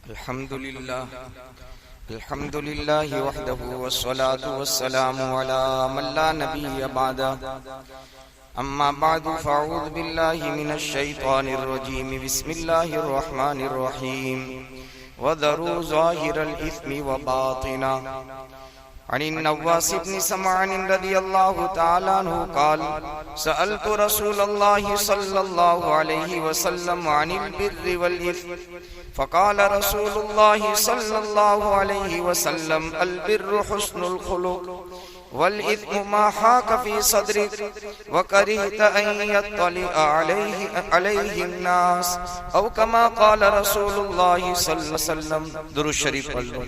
अल्हम्दुलिल्लाह वहदहु वस्सलातु वस्सलामु अला मन ला नबिय्य बअदा अम्मा बअदु फ़अऊज़ु बिल्लाहि मिनश शैतानिर रजीम बिस्मिल्लाहिर रहमानिर रहीम वज़रू ज़ाहिरल इस्मि व बातिना अन नव्वास इब्न समआन रज़ियल्लाहु तआला अन्हु क़ाल सअलतु रसूलल्लाहि सल्लल्लाहु अलैहि वसल्लम अनिल बिर्रि वल इस्म फ़क़ाल रसूलुल्लाहि सल्लल्लाहु अलैहि वसल्लम अल बिर्रु हुस्नुल खुलुक़ वल इस्मु मा हाक फ़ी सदरिक व करिहत अन यत्तलिअ अलैहि अन्नास औ कमा क़ाल रसूलुल्लाहि सल्लल्लाहु अलैहि वसल्लम। दुरूद शरीफ पढ़ लो।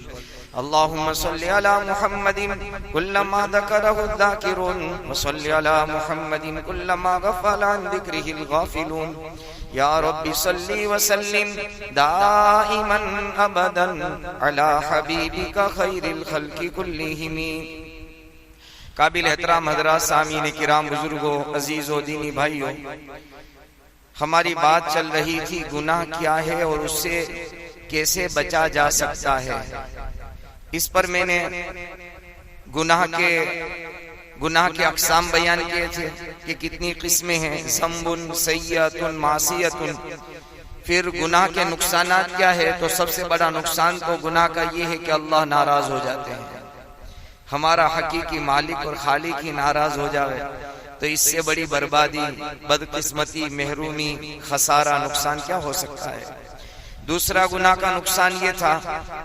अल्लाहुम्मा सल्लि अला मुहम्मदिन कुल्लमा ज़करहु ज़ाकिरून व सल्लि अला मुहम्मदिन कुल्लमा गफ़ला अन ज़िक्रिहिल गाफ़िलून। या रब्बि सल्लि व सल्लिम दाइमन अबदन अला हबीबिका खैरिल खल्क़ि कुल्लिहिम। काबिल एहतराम हज़रात, सामीन किराम, बुजुर्गों, अजीज़ों, दीनी भाइयों, हमारी बात चल रही थी गुनाह क्या है और उससे कैसे बचा जा सकता है। इस पर मैंने गुनाह के अक़साम बयान किए थे कि कितनी किस्में हैं, ज़म्बुन, सय्यतुन, मासियतुन। फिर गुनाह के नुकसानात क्या है, तो सबसे बड़ा नुकसान तो गुनाह का ये है कि अल्लाह नाराज हो जाते हैं। हमारा हकीकी मालिक और खालिक ही नाराज हो जाए तो इससे बड़ी बर्बादी, बदकिस्मती, महरूमी, खसारा, नुकसान क्या हो सकता है। दूसरा गुनाह का नुकसान ये था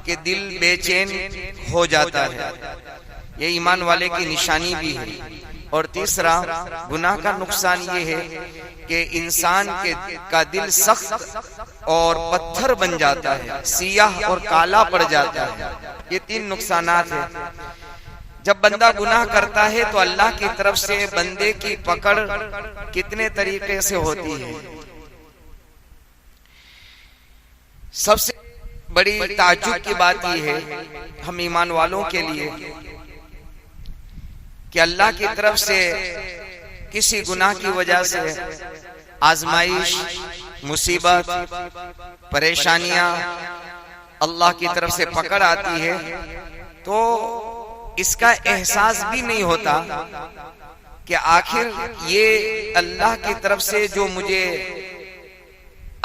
कि दिल बेचैन हो जाता है, ये ईमान वाले की निशानी भी है। और तीसरा गुनाह का नुकसान ये है कि इंसान का दिल सख्त और पत्थर बन जाता है, सियाह और काला पड़ जाता है। ये तीन नुकसानात हैं। जब बंदा गुनाह करता है तो अल्लाह की तरफ से बंदे की पकड़ कितने तरीके से होती है। सबसे बड़ी ताज्जुब की बात यह है हम ईमान वालों के लिए कि अल्लाह की तरफ से किसी गुनाह की वजह से आजमाइश, मुसीबत, परेशानियां अल्लाह की तरफ से पकड़ आती है तो इसका एहसास भी नहीं होता कि आखिर ये अल्लाह की तरफ से जो मुझे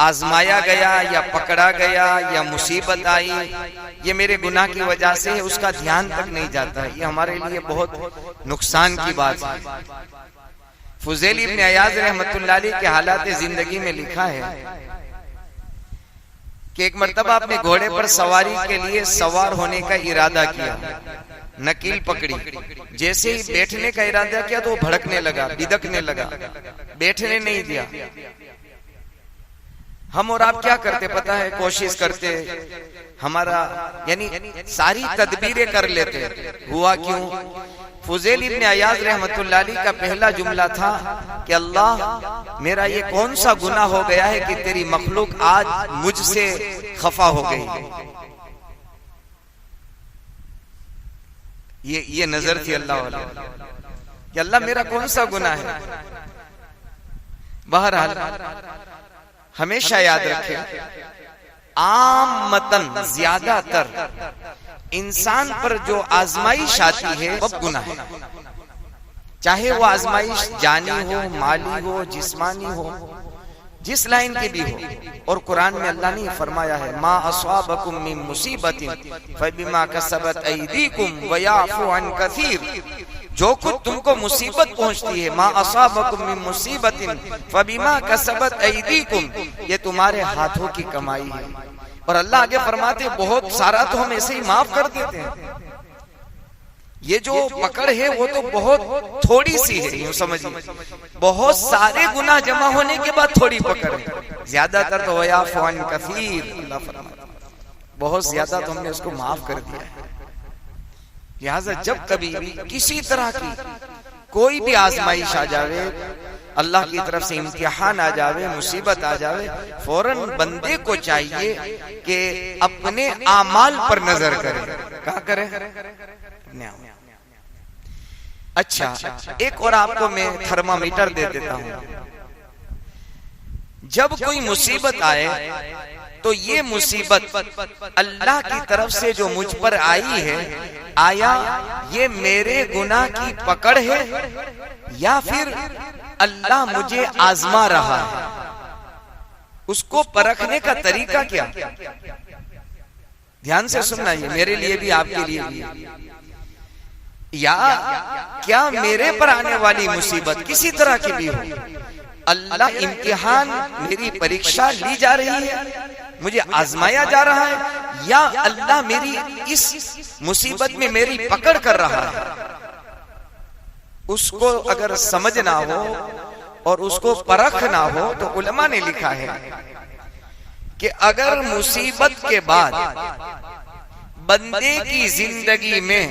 आजमाया गया या पकड़ा गया या मुसीबत आई, ये मेरे गुनाह की वजह से है, उसका ध्यान तक नहीं जाता। ये हमारे लिए बहुत नुकसान की बात है। फुज़ैल इब्न अयाज़ रहमतुल्लाह अलैह के हालात जिंदगी में लिखा है कि एक मर्तबा अपने घोड़े पर सवारी के लिए सवार होने का इरादा किया, नकील पकड़ी, जैसे ही बैठने का इरादा किया तो वो भड़कने लगा, बिदकने लगा, बैठने नहीं दिया। हम और आप क्या करते पता है, कोशिश करते, हमारा यानी सारी तदबीरें कर लेते, हुआ क्यों। फुज़ैल इब्न अयाज़ रहमतुल्लाह अलैह का पहला जुमला था कि अल्लाह मेरा ये कौन सा गुनाह हो गया है कि तेरी मखलूक आज मुझसे खफा हो गई। ये नजर थी अल्लाह वाला कि अल्लाह मेरा कौन सा गुनाह है। बहरहाल हमेशा याद रखें, आमतन ज्यादातर इंसान पर जो आजमाइश आती है वो गुनाह है, चाहे वो आजमाइश जानी हो, माली हो, जिस्मानी हो, जिस लाइन की भी हो। और कुरान में अल्लाह ने फरमाया है, मा अस्वाबकुम मिन मुसीबतिन फबिमा कसबत अयदीकुम व याफू अन कसीर। जो कुछ तुमको मुसीबत पहुंचती है, मा अस्वाबकुम मिन मुसीबतिन फबिमा कसबत अयदीकुम, ये तुम्हारे हाथों की कमाई है। और अल्लाह आगे फरमाते बहुत सारा तो हम ऐसे ही माफ कर देते हैं। ये जो पकड़ है वो तो बहुत थोड़ी सी है, यूं समझिए। बहुत सारे गुनाह जमा होने के बाद थोड़ी पकड़ है, ज्यादातर तो वयाफू अन कसीर, अल्लाह फरमाता बहुत ज्यादा तो हमने उसको माफ कर दिया है। लिहाजा जब कभी किसी तरह की कोई भी आजमाइश आ जावे, अल्लाह की तरफ से इम्तिहान आ जावे, मुसीबत आ जावे, फौरन बंदे को चाहिए कि अपने आमाल पर नजर करे। क्या करे? अच्छा, एक और आपको मैं थर्मामीटर दे देता हूं। जब कोई मुसीबत आए तो ये मुसीबत अल्लाह की तरफ से जो मुझ पर आई है, आया ये मेरे गुनाह की पकड़ है या फिर अल्लाह मुझे आजमा रहा है? उसको परखने का तरीका क्या? ध्यान से सुनना, ये मेरे लिए भी आपके लिए भी। या क्या मेरे पर आने वाली मुसीबत किसी तरह की भी हो, अल्लाह इम्तिहान, मेरी परीक्षा ली जा रही है, मुझे आजमाया जा रहा है, या अल्लाह मेरी इस मुसीबत में मेरी पकड़ कर रहा है? उसको अगर समझना हो और उसको परखना हो तो उलमा ने लिखा है कि अगर मुसीबत के बाद बंदे की जिंदगी में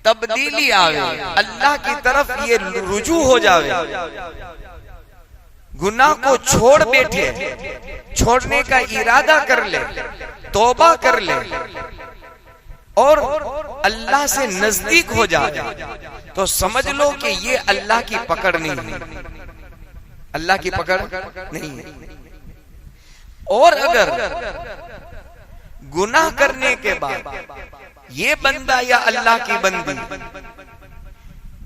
तब्दीली आवे, अल्लाह की तरफ ये रुजू हो जावे, गुनाह को छोड़ बैठे, छोड़ने का इरादा कर ले, तौबा कर ले और अल्लाह से नजदीक हो जाए, तो समझ लो कि ये अल्लाह की पकड़ नहीं है, अल्लाह की पकड़ नहीं है। और अगर गुनाह करने के बाद ये बंदा या अल्लाह की बंदी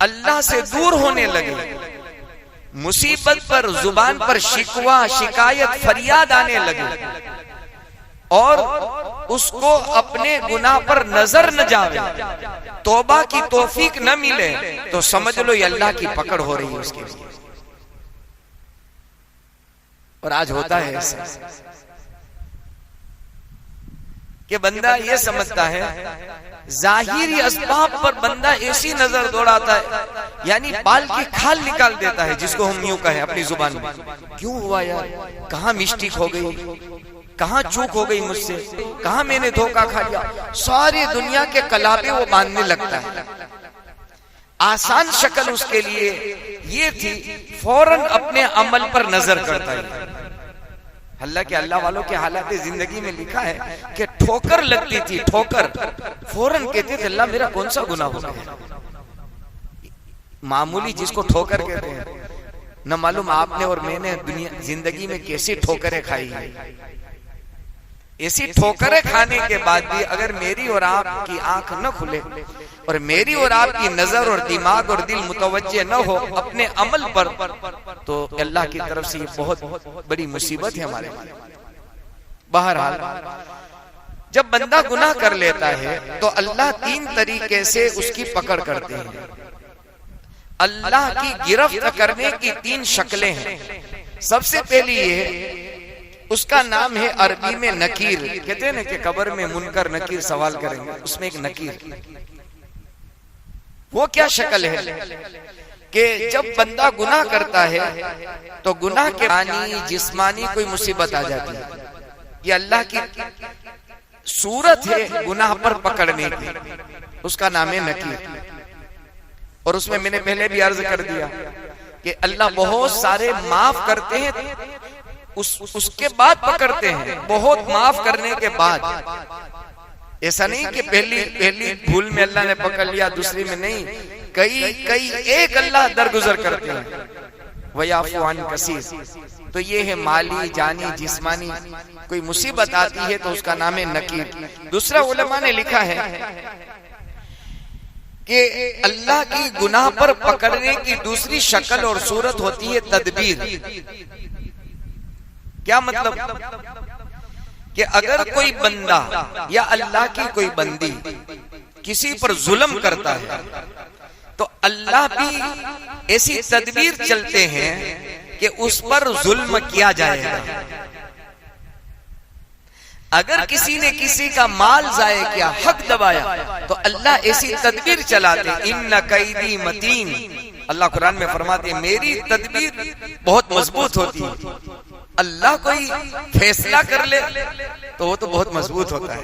अल्लाह से दूर होने लगे, मुसीबत पर जुबान पर शिकवा, शिकायत, फरियाद आने लगे और उसको अपने गुनाह पर नजर न जावे, तौबा की तौफीक न मिले, तो समझ लो ये अल्लाह की पकड़ हो रही है उसके लिए। और आज होता है ऐसा कि बंदा ये समझता है, जाहिरी असबाब पर बंदा ऐसी नजर दौड़ाता है, यानी बाल की खाल निकाल देता है, जिसको हम यूं कहें अपनी जुबान में, क्यों हुआ यार, कहाँ मिस्टेक हो गई, कहाँ चूक हो गई मुझसे, कहाँ मैंने धोखा खा लिया, सारी दुनिया के कलाबे वो बांधने लगता है। आसान शक्ल उसके लिए ये थी, फौरन अपने अमल पर नजर करता है। अल्लाह के अल्लाह वालों के हालात जिंदगी में लिखा है कि ठोकर लगती थी, ठोकर, फौरन कहते थे अल्लाह मेरा कौन सा गुनाह हो गया। मामूली जिसको ठोकर कहते हैं, न मालूम आपने और मैंने दुनिया जिंदगी में कैसी ठोकरें खाई है। ऐसी ठोकरें खाने के बाद भी अगर मेरी और आपकी आंख न खुले और मेरी और आपकी नजर और दिमाग और दिल मुतवज्जे न हो अपने अमल पर, तो अल्लाह की तरफ से ये बहुत बड़ी मुसीबत है हमारे। बहरहाल जब बंदा गुनाह कर लेता है तो अल्लाह तीन तरीके से उसकी पकड़ करते हैं। अल्लाह की गिरफ्त करने की तीन शक्लें हैं। सबसे पहली ये, उसका नाम है अरबी में नकीर। कहते हैं ना कि कब्र में मुनकर नकीर सवाल करेंगे, उसमें एक नकीर। वो क्या शक्ल है कि जब बंदा गुनाह करता है तो गुनाह के मानी जिस्मानी कोई मुसीबत आ जाती है, ये अल्लाह की सूरत है गुनाह पर पकड़ने की, उसका नाम है नकीर। और उसमें मैंने पहले भी अर्ज कर दिया कि अल्लाह बहुत सारे माफ करते हैं, उसके बाद पकड़ते हैं, बहुत माफ करने के बाद। ऐसा नहीं कि पहली भूल में अल्लाह ने पकड़ लिया, दूसरी में नहीं, कई एक अल्लाह दरगुजर करते हैं। वयाफू अन कसीर। तो ये है माली, जानी, जिस्मानी कोई मुसीबत आती है तो उसका नाम है नकीर। दूसरा उलमा ने लिखा है कि अल्लाह की गुनाह पर पकड़ने की दूसरी शक्ल और सूरत होती है तदबीर। क्या मतलब कि अगर कोई बंदा या अल्लाह की कोई बंदी किसी पर जुल्म करता है तो अल्लाह भी ऐसी तदबीर चलते हैं कि उस पर जुल्म किया जाएगा। अगर किसी ने किसी का माल जाये किया, हक दबाया, तो अल्लाह ऐसी तदबीर चलाते, इन्ना कैदी मतीन। अल्लाह कुरान में फरमाते मेरी तदबीर बहुत मजबूत होती है। अल्लाह कोई फैसला कर ले तो वो तो बहुत मजबूत होता है।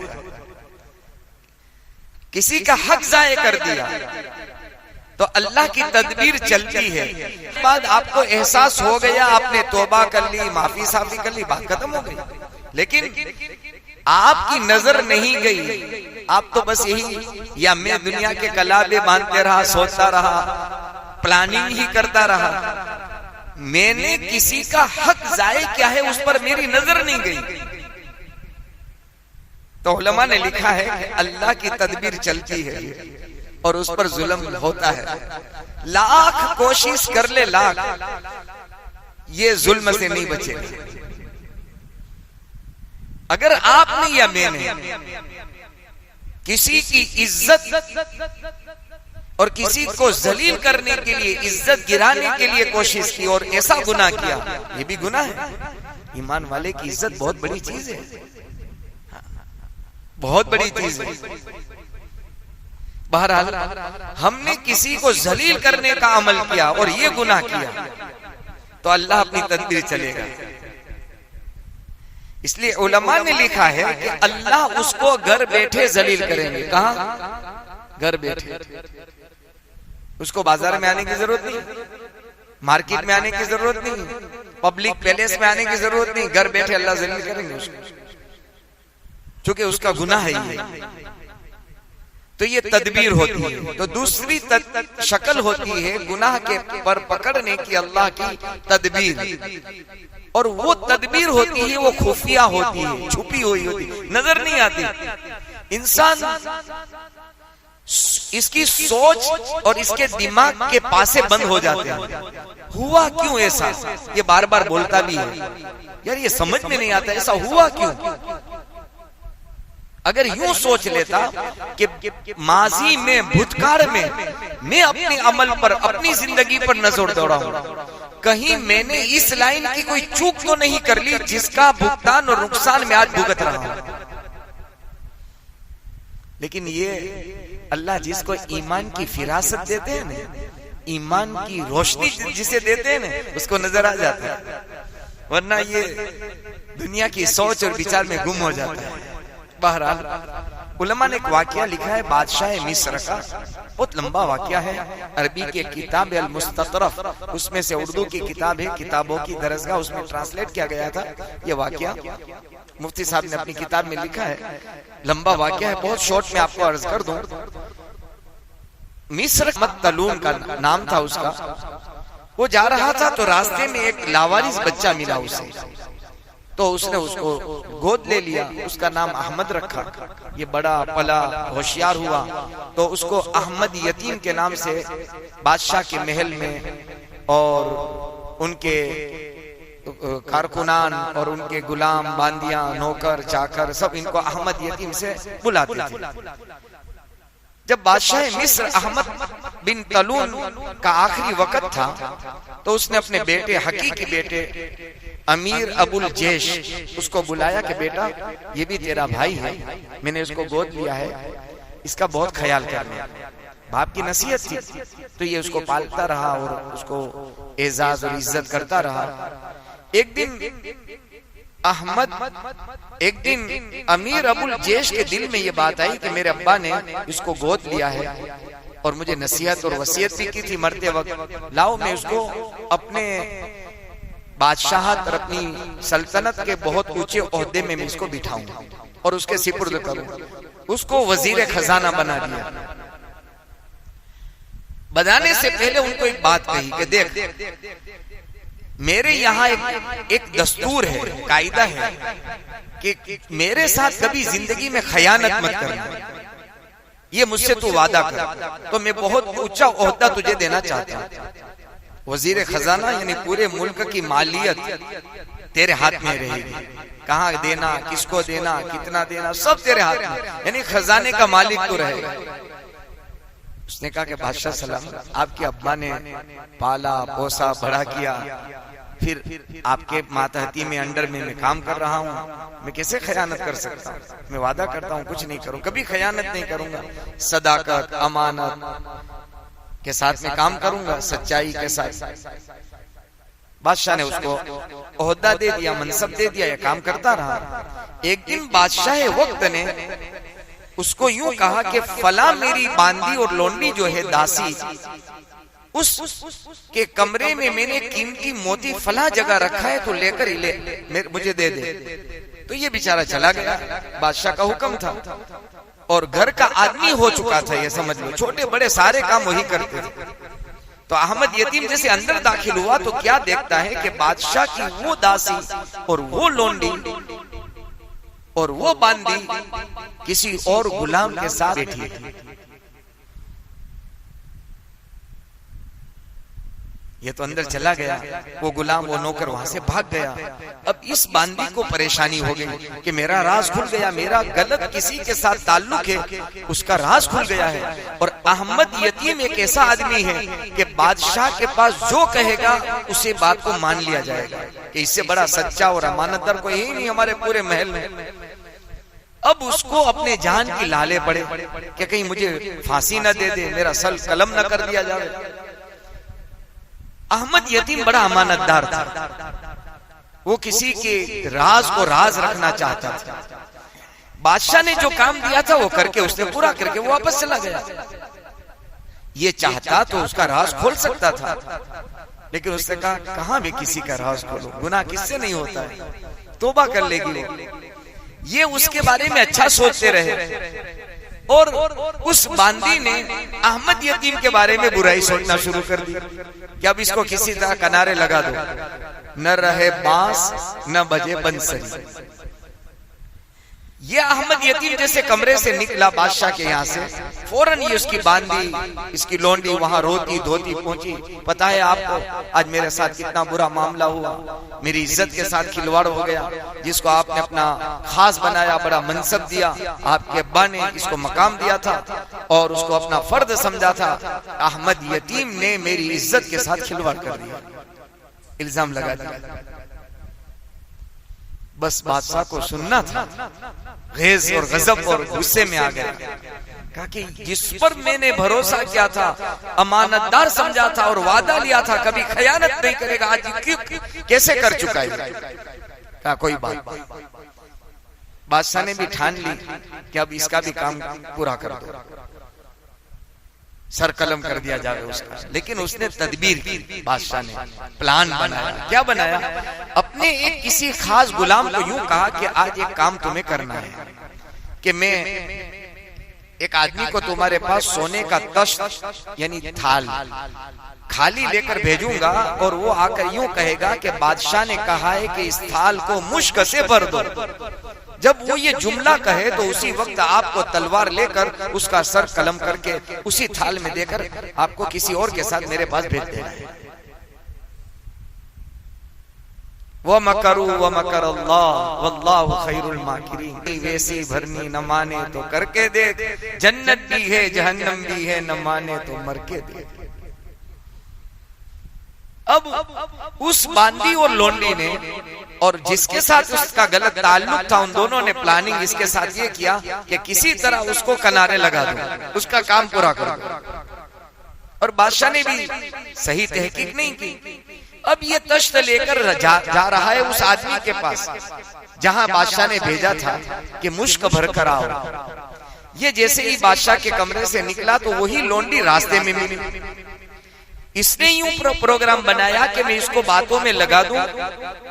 किसी का हक जाये कर दिया तो अल्लाह की तदबीर चलती है। बाद आपको एहसास हो गया, आपने तौबा कर ली, माफी साफी कर ली, बात खत्म हो गई। लेकिन आपकी नजर नहीं गई, आप तो बस यही या मैं दुनिया के कलाबे बांधते रहा, सोचता रहा, प्लानिंग ही करता रहा। मैंने किसी का हक जाये क्या है उस पर मेरी नजर नहीं गई। तो उलमा ने लिखा है कि अल्लाह की तदबीर चलती है और उस पर जुल्म होता है। लाख कोशिश कर ले, लाख, ये जुल्म से नहीं बचेगा। अगर आपने या मैंने किसी की इज्जत और किसी को जलील करने के लिए, इज्जत गिराने के लिए कोशिश की और ऐसा गुनाह किया, ये भी गुनाह है। ईमान वाले की इज्जत बहुत बड़ी चीज है, बहुत बड़ी चीज है। बहरहाल हमने किसी को जलील करने का अमल किया और ये गुनाह किया तो अल्लाह अपनी तदबीर चलेगा। इसलिए उलमा ने लिखा है कि अल्लाह उसको घर बैठे जलील करेंगे। कहां? घर बैठे। उसको बाजार में आने की जरूरत नहीं, मार्केट में आने की जरूरत नहीं, पब्लिक पैलेस में आने की जरूरत नहीं, घर बैठे अल्लाह जलील करेंगे उसको, क्योंकि उसका गुनाह है ये। तो ये तदबीर होती है। तो दूसरी शक्ल होती है गुनाह के पर पकड़ने की अल्लाह की तदबीर, और वो तदबीर होती है वो खुफिया होती है, छुपी हुई होती है, नजर नहीं आती। इंसान इसकी सोच और इसके दिमाग के पासे बंद हो जाते हैं। हुआ क्यों ऐसा? ये बार बार बोलता भी है, यार ये समझ में नहीं आता ऐसा हुआ क्यों। अगर यूं सोच लेता कि माजी में, भूतकाल में मैं अपने अमल पर, अपनी जिंदगी पर नजर दौड़ा हूं, कहीं मैंने इस लाइन की कोई चूक तो नहीं कर ली जिसका भुगतान और नुकसान में आज भुगत रहा हूं। लेकिन ये अल्लाह जिसको ईमान की फिरासत देते हैं ना, ईमान की रोशनी जिसे देते हैं ना, उसको नजर आ जाता है, वरना ये दुनिया की सोच और विचार में गुम हो जाता है। बहरहाल उलमा ने एक वाकया लिखा है बादशाह मिस्र का, बहुत लंबा वाकया है। अरबी की किताब अल मुस्ततरफ, उसमें से उर्दू की किताब है किताबों की दरसगाह, उसमें ट्रांसलेट किया गया था ये वाकया। मुफ्ती साहब ने अपनी किताब में लिखा है, लंबा वाकया है, बहुत शॉर्ट में आपको अर्ज कर दूं। मिस्र तलून का नाम था उसका। वो जा रहा था तो रास्ते में एक लावारिस बच्चा मिला उसे, तो उसने उसको गोद ले लिया, उसका नाम अहमद रखा। ये बड़ा पला, होशियार हुआ, तो उसको अहमद यतीम के नाम से बादशाह के महल में और उनके कारकुनान और उनके गुलाम, बांदियां, नौकर चाकर सब इनको अहमद यतीम से बुलाते थे। जब बादशाह मिस्र अहमद बिन तलून का आखिरी वक्त था तो उसने अपने बेटे, हकीकी बेटे अमीर अबुल जेश, उसको बुलाया कि बेटा ये भी तेरा भाई है, मैंने इसको गोद लिया है, इसका बहुत ख्याल करना। बाप की नसीहत थी तो ये उसको पालता रहा और उसको एजाज और इज्जत करता रहा। एक दिन अमीर अबुल जेश के दिल में ये बात आई कि मेरे अब्बा ने इसको गोद लिया है और मुझे नसीहत और वसीयत भी की थी मरते वक्त, लाओ मैं उसको अपने बादशाहत और अपनी सल्तनत के बहुत ऊंचे ओहदे में मैं इसको बिठाऊं और उसके सिपुर्द करूं। उसको वजीर खजाना बना दिया। बनाने से पहले उनको एक बात कही कि देख, मेरे यहाँ एक दस्तूर है, कायदा है कि मेरे साथ कभी जिंदगी में खयानत मत करना, ये मुझसे तू वादा कर, तो मैं बहुत ऊंचा ओहदा तुझे देना चाहता हूँ। वजीर खजाना यानी पूरे मुल्क की मालियत तेरे हाथ में रहेगी, कहाँ देना, किसको देना, कितना देना, सब तेरे हाथ में, यानी खजाने का मालिक तू रहेगा। उसने कहा कि बादशाह सलाम, आपके अब्बा ने पाला पोसा बड़ा किया, फिर आपके मातहती में अंडर में मैं काम कर रहा हूँ, मैं कैसे खयानत कर सकता हूँ? मैं वादा करता हूँ कुछ नहीं करूँ, कभी खयानत नहीं करूंगा, सदाकत अमानत के साथ में काम करूंगा, सच्चाई के साथ। बादशाह ने उसको ओहदा दे दिया, मनसब दे दिया, ये काम करता रहा। एक दिन बादशाह वक्त ने उसको यूं कहा कि फला मेरी बांदी और लोंडी जो है दासी, उस के कमरे में मैंने कीमती मोती फला जगह रखा है, तो लेकर ले मुझे दे दे। तो ये बेचारा चला गया, बादशाह का हुक्म था और घर का आदमी हो चुका था, ये समझ लो, छोटे बड़े सारे काम वही करते थे। तो अहमद यतीम जैसे अंदर दाखिल हुआ तो क्या देखता है कि बादशाह की वो दासी और वो लोंडी और वो बांदी किसी और गुलाम के साथ बैठी थी। ये तो अंदर चला गया, वो गुलाम, वो नौकर वहां से भाग गया। अब इस बांदी को परेशानी हो गई कि मेरा राज खुल गया, मेरा गलत किसी के साथ ताल्लुक है, उसका राज खुल गया है। और अहमद यतीम एक ऐसा आदमी है कि बादशाह के पास जो कहेगा उसे बात को मान लिया जाएगा, कि इससे बड़ा सच्चा और अमानतदार कोई ही नहीं हमारे पूरे महल में। अब उसको अपने जान की लाले पड़े कि कहीं मुझे फांसी न दे दे, मेरा सर कलम न कर दिया जाए। अहमद यतीम बड़ा अमानतदार था, वो किसी के राज को राज रखना चाहता था। बादशाह ने जो काम दिया था वो करके, उसने पूरा करके वो वापस चला गया। ये चाहता तो उसका राज खोल सकता था, लेकिन उसने कहा कहां भी किसी का राज खोलो, गुनाह किससे नहीं होता है, तौबा कर लेगी वो। ये उसके बारे में अच्छा सोचते रहे और उस बांदी ने अहमद यतीम के बारे में बुराई सोचना शुरू कर दी कि अब इसको किसी तरह किनारे लगा दो, न रहे बांस न बजे बंसरी। ये अहमद यतीम जैसे कमरे से निकला बादशाह के यहाँ से, फौरन ये उसकी बांदी, इसकी लोंडी वहां रोती धोती पहुंची। पता है आपको आज मेरे साथ कितना बुरा मामला हुआ, मेरी इज्जत के साथ खिलवाड़ हो गया, जिसको आपने अपना खास बनाया, बड़ा मनसब दिया, आपके अब्बा ने इसको मकाम दिया था और उसको अपना फर्द समझा था, अहमद यतीम ने मेरी इज्जत के साथ खिलवाड़ कर दिया, इल्जाम लगा दिया। बस बादशाह को सुनना था, गैज़ और गजब और गुस्से में आ गया। कहा कि जिस पर मैंने भरोसा किया था, अमानतदार समझा था और वादा लिया था कभी खयानत नहीं करेगा, आज क्यों कैसे कर चुका है। कहा कोई बात। बादशाह ने भी ठान ली कि अब इसका भी काम पूरा कर दो, सर कलम कर दिया जाए उसका। लेकिन उसने तदबीर की, बादशाह ने प्लान बनाया। क्या बनाया? अपने एक किसी खास गुलाम को यूं कहा कि आज एक काम तुम्हें करना है कि मैं एक आदमी को तुम्हारे पास सोने का तश्त यानी थाल खाली लेकर भेजूंगा और वो आकर यूं कहेगा कि बादशाह ने कहा है कि इस थाल को मुश्क से भर दो। जब वो ये जुमला कहे तो उसी वक्त आपको तलवार लेकर उसका सर कलम करके उसी थाल में देकर आपको किसी और के साथ मेरे पास भेज देना है। वो मकरू व मकर अल्लाह वल्लाहु खैरुल माकिरीन। वैसी भरनी न माने तो करके देख, जन्नत भी है जहन्नम भी है, न माने तो मर के देख। अब उस बांदी और लोंडी ने और जिसके साथ उसका गलत ताल्लुक था, उन दोनों ने प्लानिंग इसके साथ ये किया कि किसी तरह उसको किनारे लगा दो, उसका काम पूरा कर दो। और बादशाह ने भी सही तहकीक नहीं की। अब ये तश्त लेकर जा रहा है उस आदमी के पास जहां बादशाह ने भेजा था कि मुश्क भर कर आओ। ये जैसे ही बादशाह के कमरे से निकला तो वही लोंडी रास्ते में मिली। इसने यूं प्रोग्राम बनाया कि मैं इसको बातों में लगा दूं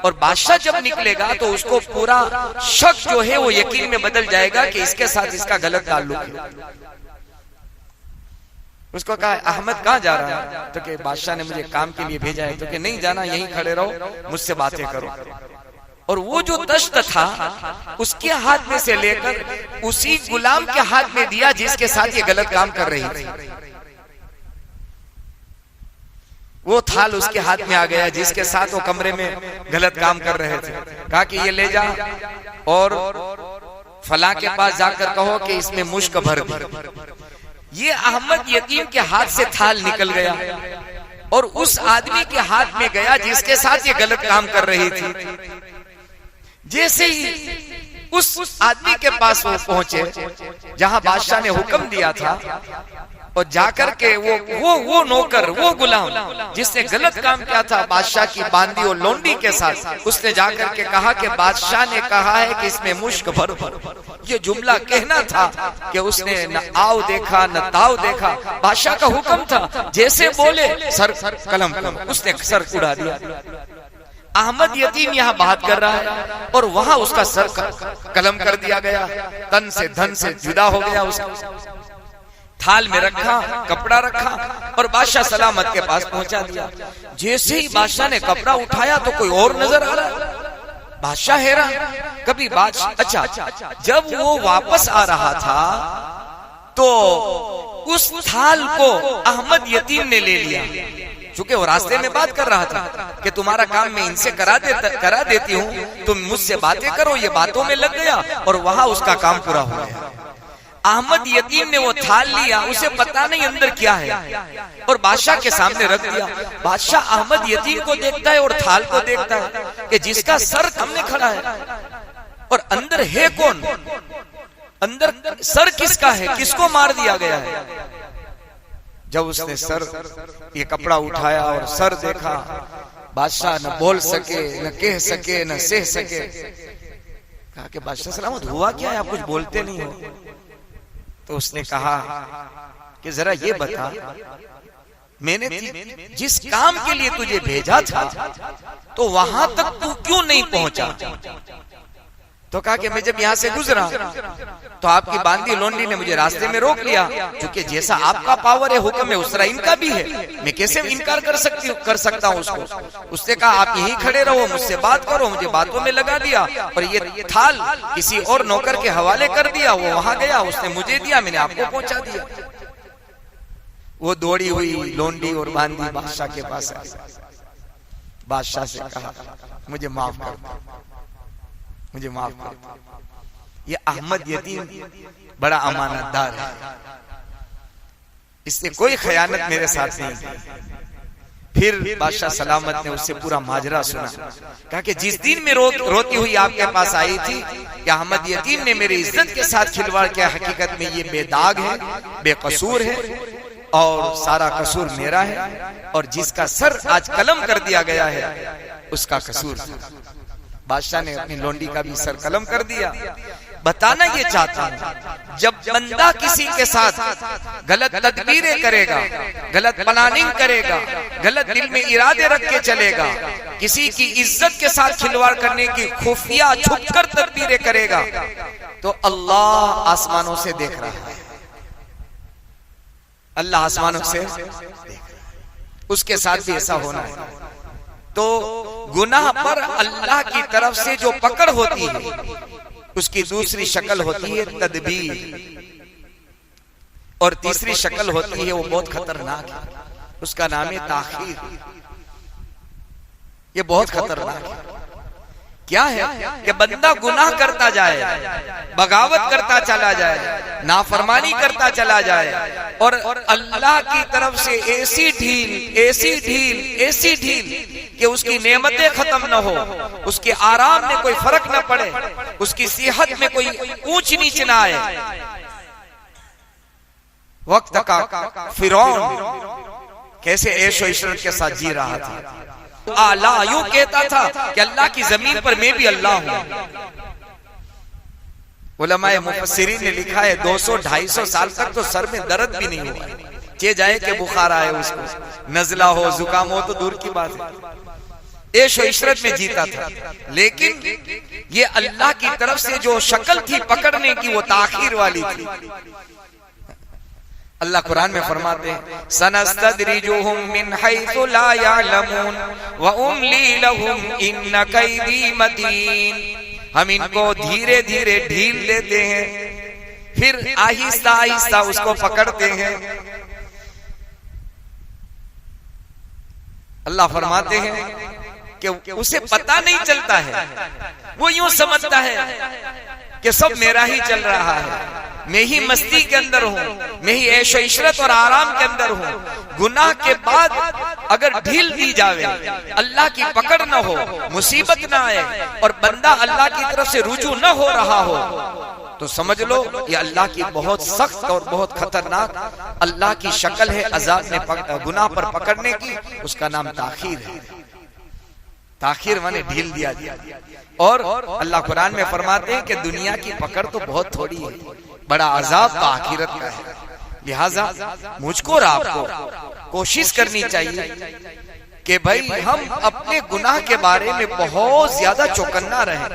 और बादशाह जब निकलेगा तो उसको पूरा शक जो है वो यकीन में बदल जाएगा कि इसके साथ इसका गलत ताल्लुक है। उसको कहा अहमद कहाँ जा रहा है? तो कि बादशाह ने मुझे काम के लिए भेजा है। तो कि नहीं जाना, यहीं खड़े रहो, मुझसे बातें करो। और वो जो तश्त था उसके हाथ में से लेकर उसी गुलाम के हाथ में दिया जिसके साथ ये गलत काम कर रही थी। वो थाल उसके हाथ में आ गया जिसके साथ वो कमरे में गलत काम कर रहे थे। कहा कि ये ले जा और फला के पास जाकर कहो कि इसमें मुश्क भर दे। ये अहमद यतीम के हाथ से थाल निकल गया और उस आदमी के हाथ में गया जिसके साथ ये गलत काम कर रही थी। जैसे ही उस आदमी के पास वो पहुंचे जहां बादशाह ने हुक्म दिया था और जाकर के वो नौकर, वो गुलाम जिसने गलत काम किया था बादशाह की बांदी और लोंडी के साथ, उसने जाकर के कहा कि बादशाह ने कहा है कि इसमें मुश्क भर भर। ये जुमला कहना था कि उसने न आओ देखा न ताव देखा, बादशाह का हुक्म था, जैसे बोले सर कलम कलम, उसने सर उड़ा दिया। अहमद यतीम यहाँ बात कर रहा है और वहां उसका सर कलम कर दिया गया, तन से धन से जुदा हो गया। उसका थाल में रखा, कपड़ा रखा और बादशाह सलामत के पास पहुंचा दिया। जैसे ही बादशाह ने कपड़ा उठाया तो कोई और नजर आ रहा है। बादशाह हैरान, कभी बादशाह, अच्छा जब वो वापस आ रहा था तो उस थाल को अहमद यतीम ने ले लिया, चूंकि वो रास्ते में बात कर रहा था कि तुम्हारा काम मैं इनसे करा देती हूँ, तुम मुझसे बातें करो, ये बातों में लग गया और वहां उसका काम पूरा हो गया। अहमद यतीम ने वो थाल लिया, उसे पता नहीं अंदर क्या है, और बादशाह के सामने रख दिया। बादशाह अहमद यतीम को देखता है और थाल को देखता है कि जिसका सर सामने खड़ा है, और अंदर है कौन, अंदर सर किसका है, किसको मार दिया गया है। जब उसने सर ये कपड़ा उठाया और सर देखा, बादशाह न बोल सके, न कह सके, न सह सके। कहा कि बादशाह सलामत, हुआ क्या है, आप कुछ बोलते नहीं हो। तो उसने कहा कि जरा ये बता, मैंने जिस काम के लिए तुझे भेजा था तो वहां तक तू क्यों नहीं पहुंचा। तो कहा कि मैं जब यहाँ से गुजरा तो आपकी बांदी लोंडी ने मुझे रास्ते में रोक लिया, क्योंकि जैसा आपका पावर है, हुक्म है, उस तरह इनका भी है, मैं कैसे इनकार कर सकता हूँ उसको। उसने कहा आप यहीं खड़े रहो, मुझसे बात करो, मुझे बातों में लगा दिया और ये थाल किसी और नौकर के हवाले कर दिया। वो वहां गया, उसने मुझे दिया, मैंने आपको पहुंचा दिया। वो दौड़ी हुई लोंडी और बांदी बादशाह के पास आई, बादशाह से कहा मुझे माफ कर दो, मुझे माफ कर दो। ये अहमद यतीम बड़ा अमानतदार है, इसने कोई खयानत मेरे साथ नहीं की। फिर बादशाह सलामत ने उससे पूरा माजरा सुना, कहा कि जिस दिन मैं रोती हुई आपके पास आई थी कि अहमद यतीम ने मेरी इज्जत के साथ खिलवाड़ किया, हकीकत में ये बेदाग है, बेकसूर है और सारा कसूर मेरा है, और जिसका सर आज कलम कर दिया गया है उसका कसूर। बादशाह ने अपनी लोंडी का भी सर कलम कर दिया। बताना ये चाहता हूं, जब बंदा किसी के साथ गलत तदबीरें करेगा, गलत प्लानिंग करेगा, गलत दिल में इरादे रख के चलेगा, किसी की इज्जत के साथ खिलवाड़ करने की खुफिया छुपकर तदबीरें करेगा, तो अल्लाह आसमानों से देख रहा है, अल्लाह आसमानों से देख रहा है, उसके साथ भी ऐसा होना है। तो गुनाह पर अल्लाह की तरफ से जो पकड़ होती है उसकी दूसरी शक्ल होती है तदबीर, और तीसरी शक्ल होती है वो बहुत खतरनाक है, उसका नाम है ताखीर। ये बहुत खतरनाक है। क्या है कि बंदा गुनाह करता जाए, बगावत करता चला जाए, नाफरमानी करता चला जाए, और अल्लाह की तरफ से ऐसी ढील, ऐसी ढील, ऐसी ढील कि उसकी नेमतें खत्म न हो, उसके आराम में कोई फर्क न पड़े, उसकी सेहत में कोई ऊंच नीच न आए। वक्त का फिरौन कैसे ऐशो इशरत के साथ जी रहा था। आला यूं कहता था कि अल्लाह की जमीन पर मैं भी अल्लाह हूं। उलमाए मुफस्सिरीन ने लिखा है 200-250 साल तक तो सर में दर्द भी नहीं हुआ, चे जाए कि बुखार आए उसको, नजला हो, जुकाम हो तो दूर की बात है। ऐशो इशरत में जीता था, लेकिन ये अल्लाह की तरफ से जो शक्ल थी पकड़ने की वो ताखीर वाली थी। अल्लाह कुरान में फरमाते हैं सनस्तदरिजुहुम मिन हैसु ला यअलमून व उमली लहुम इन्न कैदी मतीन। हम इनको धीरे धीरे ढील देते हैं, फिर आहिस्ता आहिस्ता उसको पकड़ते हैं। अल्लाह फरमाते हैं कि उसे पता नहीं चलता है, वो यूं समझता है कि सब मेरा ही चल रहा है, मैं ही मस्ती के अंदर हूँ, मैं ही ऐशो इशरत और आराम के अंदर हूँ। गुनाह के बाद अगर ढील दी जावे, अल्लाह की पकड़ न हो, मुसीबत न आए और बंदा अल्लाह की तरफ से रुजू न हो रहा हो, तो समझ लो ये अल्लाह की बहुत सख्त और बहुत खतरनाक अल्लाह की शक्ल है अजाब में गुनाह पर पकड़ने की। उसका नाम ताखीर है। ताखीर माने ढील दिया गया। और अल्लाह कुरान में फरमाते हैं कि दुनिया की पकड़ तो बहुत थोड़ी है, बड़ा अजाब तो आखिरत का है। लिहाजा मुझको और आपको कोशिश करनी चाहिए कि भाई हम अपने गुनाह के बारे में बहुत ज्यादा चौकन्ना रहें,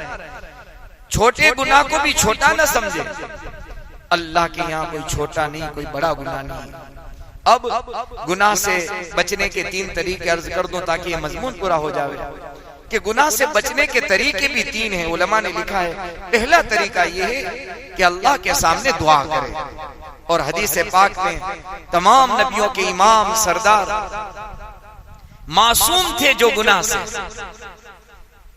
छोटे गुनाह को भी छोटा न समझे। अल्लाह के यहाँ कोई छोटा नहीं, कोई बड़ा गुनाह नहीं। अब गुनाह से बचने के 3 तरीके अर्ज कर दूं ताकि ये मजमून पूरा हो जाए। कि गुनाह से बचने के तरीके भी 3 हैं। उलमा ने लिखा है, पहला तरीका यह है कि अल्लाह के सामने दुआ करें। और हदीस पाक में तमाम नबियों के इमाम सरदार मासूम थे जो गुनाह से,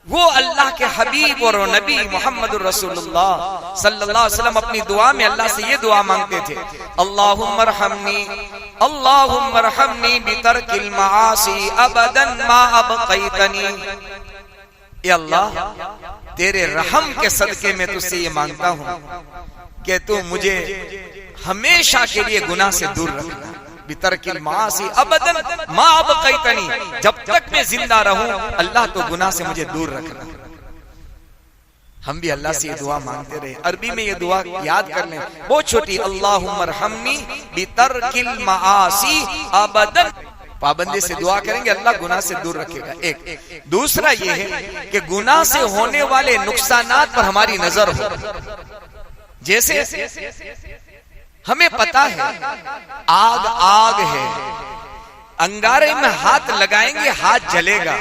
वो अल्लाह के हबीब और नबी मोहम्मद रसूलुल्लाह सल्लल्लाहु अलैहि वसल्लम अपनी दुआ में अल्लाह से ये दुआ मांगते थे, अल्लाहुम्मा रहमनी बितरकिल मआसी अबदन मा अबक़ैतनी। ए अल्लाह, तेरे रहम के सदके में तुझसे ये मांगता हूँ कि तू मुझे हमेशा के लिए गुनाह से दूर रखना। बितरकिल मासी अबदन मा अबक़ैतनी, जब तक मैं जिंदा रहूं अल्लाह तो गुनाह से मुझे दूर रखना। हम भी अल्लाह से ये दुआ मांगते रहे। अरबी में ये दुआ याद कर लें, बहुत छोटी, अल्लाहुम्मा रहमनी बितरकिल मासी अबदन। पाबंदी से दुआ करेंगे अल्लाह गुनाह से दूर रखेगा। एक दूसरा ये है कि गुनाह से होने वाले नुकसानात पर हमारी नजर हो। जैसे हमें पता है आग आग है, अंगारे में हाथ लगाएंगे हाथ जलेगा।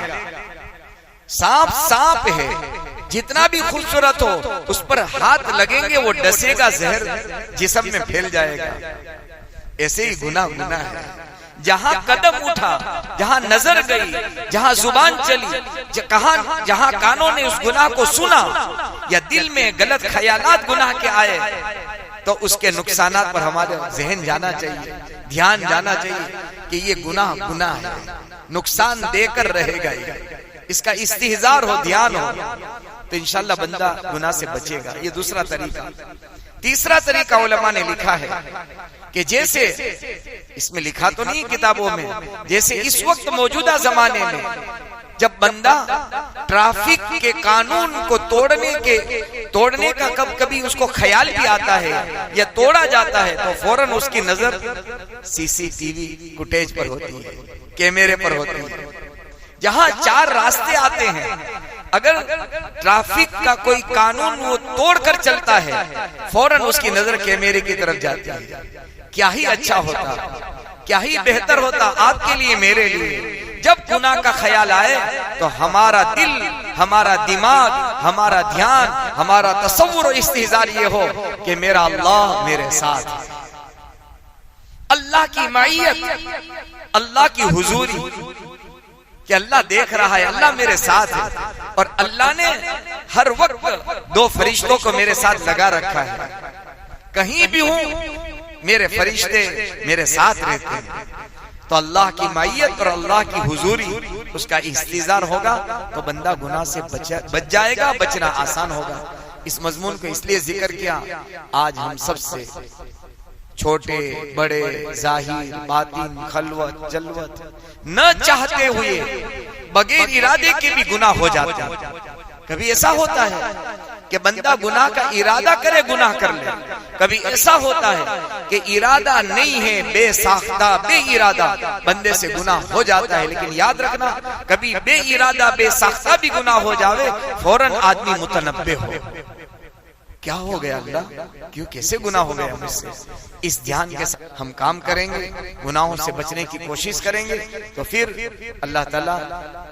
सांप सांप है, जितना भी खूबसूरत हो उस पर हाथ लगेंगे वो डसेगा, जहर जिस्म में फैल जाएगा। ऐसे ही गुनाह गुनाह है। जहां कदम उठा, जहां नजर गई, जहां जुबान चली, जहां कानों ने उस गुनाह को सुना या दिल में गलत ख्यालात गुनाह के आए, तो उसके नुकसानात पर हमारे जहन जाना चाहिए, ध्यान जाना चाहिए कि ये गुनाह गुनाह है, नुकसान देकर रहेगा, इसका इस्तिहजार हो, ध्यान हो, तो इंशाल्लाह बंदा गुनाह से बचेगा। ये दूसरा तरीका। तीसरा तरीका उलमा ने लिखा है कि जैसे, इसमें लिखा तो नहीं किताबों में, जैसे इस वक्त मौजूदा जमाने में जब बंदा ट्रैफिक के कानून को तोड़ने का कभी उसको ख्याल भी आता है या तोड़ा जाता है, तो फौरन उसकी नजर सीसीटीवी फुटेज पर होती है, कैमरे पर होती है। जहां 4 रास्ते आते हैं, अगर ट्रैफिक का कोई कानून वो तोड़कर चलता है, फौरन उसकी नजर कैमरे की तरफ जाती है। क्या ही अच्छा होता, क्या ही बेहतर होता आपके लिए, मेरे लिए। जब गुनाह का ख्याल आए तो हमारा दिल, हमारा दिमाग, हमारा ध्यान, हमारा तसव्वुर और इस्तिहजार ये हो कि मेरा अल्लाह मेरे साथ है। अल्लाह की माइयत, अल्लाह की हुजूरी, कि अल्लाह देख रहा है, अल्लाह मेरे साथ है। और अल्लाह ने हर वक्त 2 फरिश्तों को मेरे साथ लगा रखा है। कहीं भी हूं मेरे फरिश्ते मेरे साथ रहते हैं। तो अल्लाह की माइयत और अल्लाह की हुजूरी, उसका इस्तिजार होगा तो बंदा गुनाह से बच जाएगा, बचना आसान होगा। इस मजमून को इसलिए जिक्र किया, आज हम सबसे छोटे बड़े, जाहिर बातिन, खलवत जलवत, न चाहते हुए बगैर इरादे के भी गुनाह हो जाते हैं। कभी ऐसा होता है कि बंदा गुनाह का इरादा करे, गुनाह कर ले। कभी ऐसा होता है कि इरादा नहीं है, बेसाख्ता बे इरादा बंदे से गुनाह हो जाता है। लेकिन याद रखना, कभी बे इरादा बेसाख्ता भी गुनाह हो जावे, फौरन आदमी मुतनब्बे हो, क्या हो गया अल्लाह, क्यों, कैसे गुनाह हो गया मुझसे। इस ध्यान के साथ हम काम करेंगे, गुनाहों से बचने की कोशिश करेंगे, तो फिर अल्लाह ताला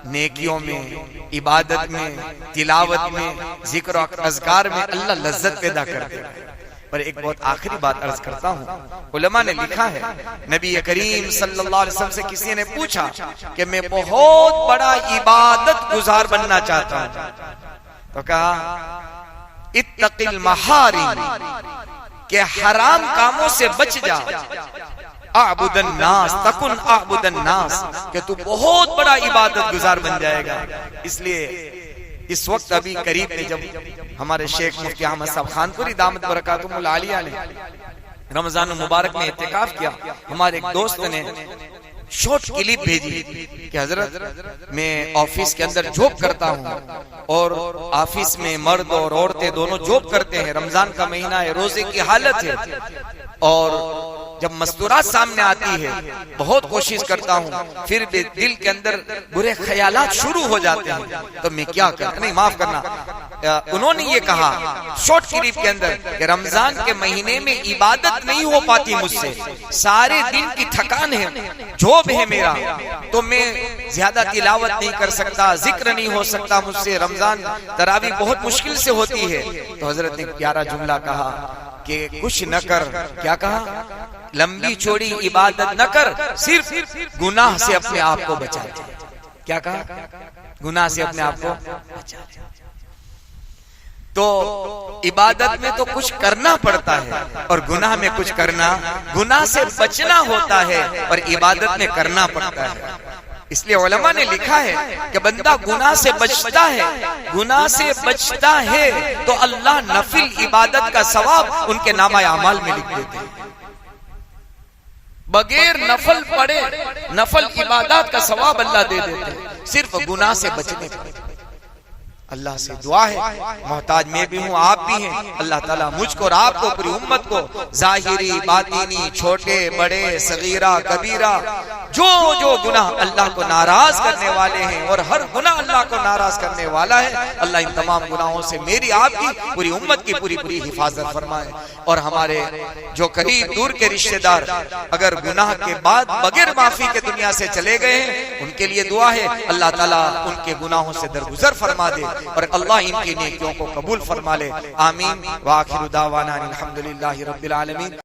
नेकियों में, इबादत में, तिलावत में, जिक्र और अज़कार में अल्लाह लज्जत पैदा कर देगा। पर एक बहुत आखिरी बात अर्ज करता हूँ, उलमा ने लिखा है, नबी करीम सल्लल्लाहु अलैहि वसल्लम से किसी ने पूछा कि मैं बहुत बड़ा इबादत गुजार बनना चाहता हूँ, तो कहा इत्तक़िल महारिम, के हराम कामों से बच जा, आबुदन नास तकुन आबुदन नास, कि तू बहुत बड़ा इबादत गुजार बन जाएगा। इसलिए इस वक्त अभी करीब में जब हमारे शेख मुफ्ती अहमद साहब खानपुरी दामत बरकातुहुल आलिया ने रमजान मुबारक में इत्तिकाफ किया, हमारे एक दोस्त ने शॉर्ट क्लिप भेजी कि हजरत मैं ऑफिस के अंदर जॉब करता हूँ और ऑफिस में मर्द और औरतें दोनों जॉब करते हैं, रमजान का महीना है, रोजे की हालत है, और जब मस्तूरात सामने आती है, बहुत कोशिश करता हूँ, फिर भी दिल के अंदर बुरे ख्यालात शुरू हो जाते हैं, तो मैं क्या करूं? नहीं, माफ करना, उन्होंने ये कहा शॉर्ट क्लिप के अंदर कि रमजान के महीने में इबादत नहीं हो पाती मुझसे, सारे दिन की थकान है, जॉब है मेरा, तो मैं ज्यादा तिलावत नहीं कर सकता, जिक्र नहीं हो सकता मुझसे, रमजान तरावी बहुत मुश्किल से होती है। तो हजरत ने प्यारा जुमला कहा कि कुछ न कर, क्या कहा? लंबी चौड़ी इबादत न कर, सिर्फ गुनाह से अपने आप को बचा ले। क्या कहा? गुनाह से अपने आप को बचा ले। तो इबादत में तो कुछ करना पड़ता है और गुनाह में कुछ करना, गुनाह से बचना होता है और इबादत में करना पड़ता है। इसलिए उलमा ने लिखा है कि बंदा गुनाह से बचता है, गुनाह से बचता है तो अल्लाह नफिल इबादत का सवाब उनके नामा अमाल में लिख देते हैं। बगैर नफल पढ़े नफल इबादत का सवाब अल्लाह दे देते हैं, सिर्फ गुनाह से बचने पर। अल्लाह से दुआ है, मोहताज मैं भी हूँ, आप भी हैं, अल्लाह ताला मुझको और आपको, पूरी उम्मत को, जाहिरी बातिनी, छोटे बड़े, सगीरा कबीरा, जो जो गुनाह अल्लाह को नाराज करने वाले हैं, और हर गुनाह अल्लाह को नाराज करने वाला है, अल्लाह इन तमाम गुनाहों से मेरी, आपकी, पूरी उम्मत की पूरी हिफाजत फरमाए। और हमारे जो करीब दूर के रिश्तेदार अगर गुनाह के बाद बगैर माफी के दुनिया से चले गए हैं, उनके लिए दुआ है, अल्लाह ताला उनके गुनाहों से दरगुजर फरमा दे और अल्लाह इनकी नेकियों को कबूल फरमा ले। आमीन। व आखिरु दावाना अनिल हम्दुलिल्लाहि रब्बिल आलमीन।